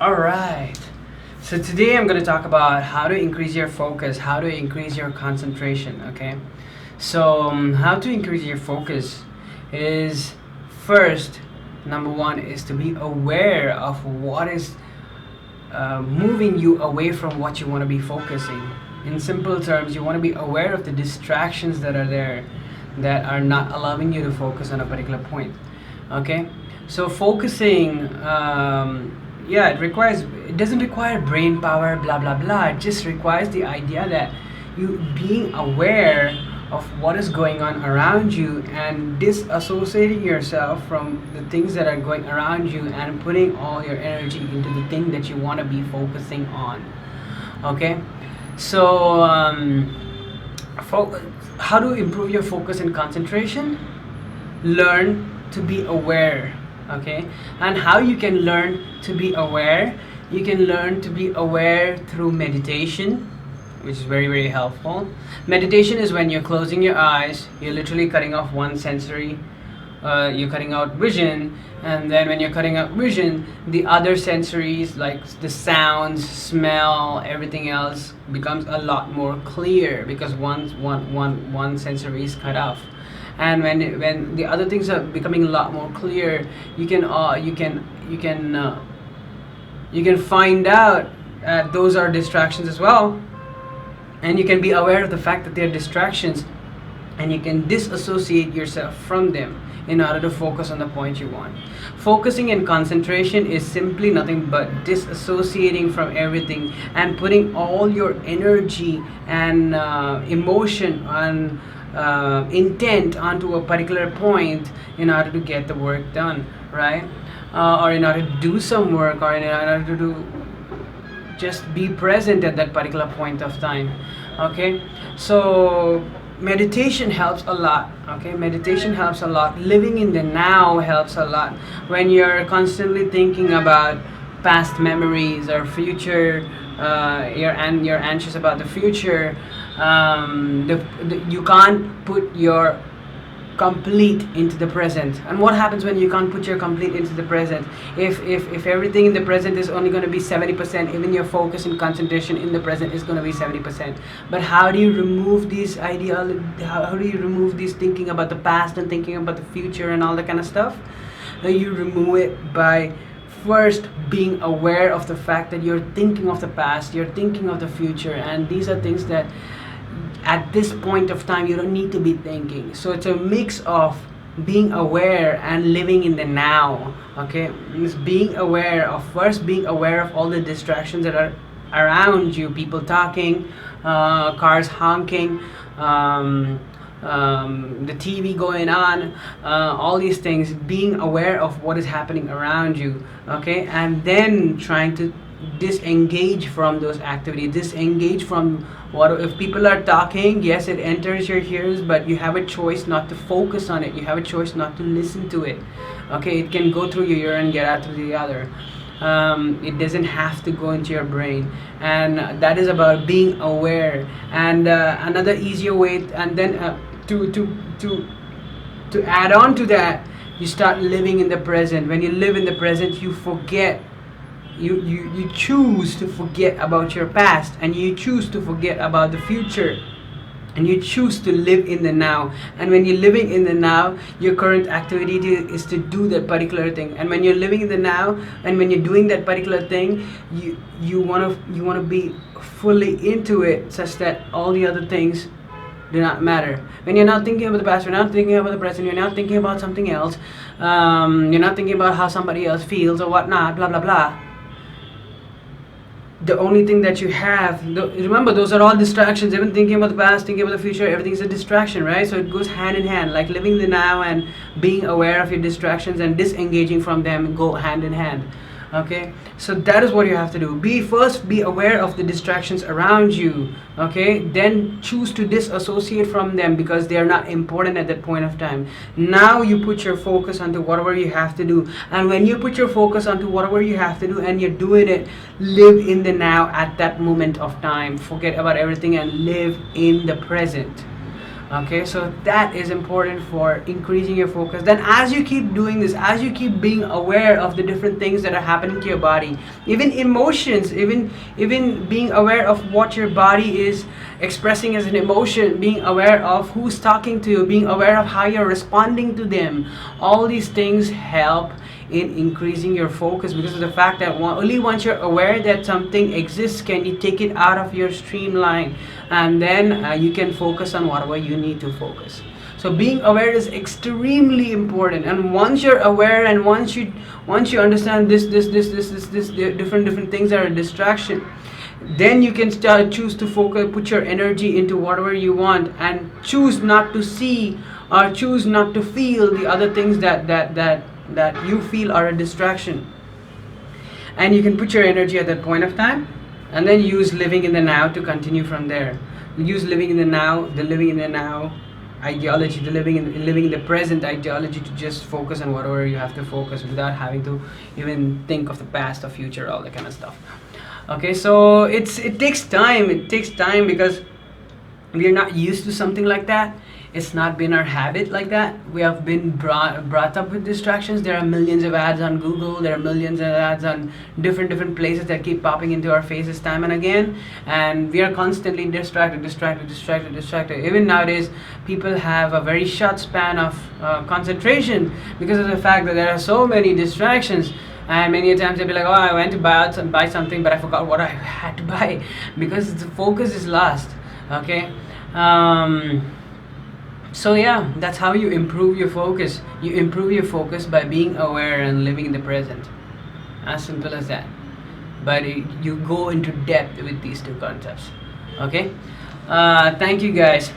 Alright, so today I'm going to talk about how to increase your focus, how to increase your concentration. Okay, so how to increase your focus is first, number one is to be aware of what is moving you away from what you want to be focusing. In simple terms, you want to be aware of the distractions that are there that are not allowing you to focus on a particular point. Okay, so focusing, yeah, it doesn't require brain power, blah blah blah. It just requires the idea that you being aware of what is going on around you and disassociating yourself from the things that are going around you and putting all your energy into the thing that you want to be focusing on. Okay, so how to improve your focus and concentration? Learn to be aware. Okay, and how you can learn to be aware? You can learn to be aware through meditation, which is very very helpful. Meditation is when you're closing your eyes, you're literally cutting off one sensory, you're cutting out vision, and then when you're cutting out vision, the other sensories like the sounds, smell, everything else becomes a lot more clear because one sensory is cut off. And when the other things are becoming a lot more clear, you can find out those are distractions as well, and you can be aware of the fact that they're distractions, and you can disassociate yourself from them in order to focus on the point you want. Focusing and concentration is simply nothing but disassociating from everything and putting all your energy and emotion and intent onto a particular point in order to get the work done, right? Or in order to do some work, or in order to do, just be present at that particular point of time. Okay, so meditation helps a lot. Okay, meditation helps a lot. Living in the now helps a lot. When you're constantly thinking about past memories or future, you're anxious about the future, you can't put your complete into the present. And what happens when you can't put your complete into the present? If everything in the present is only going to be 70%, even your focus and concentration in the present is going to be 70%. But how do you remove these how do you remove these thinking about the past and thinking about the future and all that kind of stuff? You remove it by first being aware of the fact that you're thinking of the past, you're thinking of the future, and these are things that at this point of time you don't need to be thinking. So it's a mix of being aware and living in the now. Okay, it's being aware of all the distractions that are around you, people talking, cars honking, the TV going on, all these things, being aware of what is happening around you. Okay, and then trying to disengage from those activities, disengage from what if people are talking. Yes, it enters your ears, but you have a choice not to focus on it, you have a choice not to listen to it. Okay, it can go through your ear and get out through the other. It doesn't have to go into your brain, and that is about being aware. And another easier way, and then to add on to that, you start living in the present. When you live in the present, you forget, you choose to forget about your past, and you choose to forget about the future, and you choose to live in the now. And when you're living in the now, your current activity is to do that particular thing. And when you're living in the now, and when you're doing that particular thing, you want to be fully into it, such that all the other things do not matter. When you're not thinking about the past, you're not thinking about the present, you're not thinking about something else, you're not thinking about how somebody else feels or whatnot, blah blah blah. The only thing that you have, remember, those are all distractions. Even thinking about the past, thinking about the future, everything's a distraction, right? So it goes hand in hand. Like living the now and being aware of your distractions and disengaging from them go hand in hand. Okay, so that is what you have to do. Be aware of the distractions around you. Okay, then choose to disassociate from them because they are not important at that point of time. Now you put your focus onto whatever you have to do, and when you put your focus onto whatever you have to do and you're doing it, live in the now at that moment of time. Forget about everything and live in the present. Okay, so that is important for increasing your focus. Then as you keep doing this, as you keep being aware of the different things that are happening to your body, even emotions, even being aware of what your body is expressing as an emotion, being aware of who's talking to you, being aware of how you're responding to them, all these things help in increasing your focus, because of the fact that only once you're aware that something exists can you take it out of your streamline, and then you can focus on whatever you need to focus. So being aware is extremely important, and once you're aware and once you understand this different things that are a distraction, then you can start choose to focus, put your energy into whatever you want, and choose not to see or choose not to feel the other things that you feel are a distraction. And you can put your energy at that point of time, and then use living in the now to continue from there. Use living in the now, the living in the now ideology, the living in the present ideology, to just focus on whatever you have to focus without having to even think of the past or future, all that kind of stuff. Okay, so it takes time. It takes time because we are not used to something like that. It's not been our habit like that. We have been brought up with distractions. There are millions of ads on Google. There are millions of ads on different places that keep popping into our faces time and again, and we are constantly distracted. Even nowadays, people have a very short span of concentration because of the fact that there are so many distractions. And many times they'll be like, oh, I went to buy something, but I forgot what I had to buy, because the focus is lost. Okay. So yeah, that's how you improve your focus. You improve your focus by being aware and living in the present. As simple as that. But you go into depth with these two concepts. Okay. Thank you guys.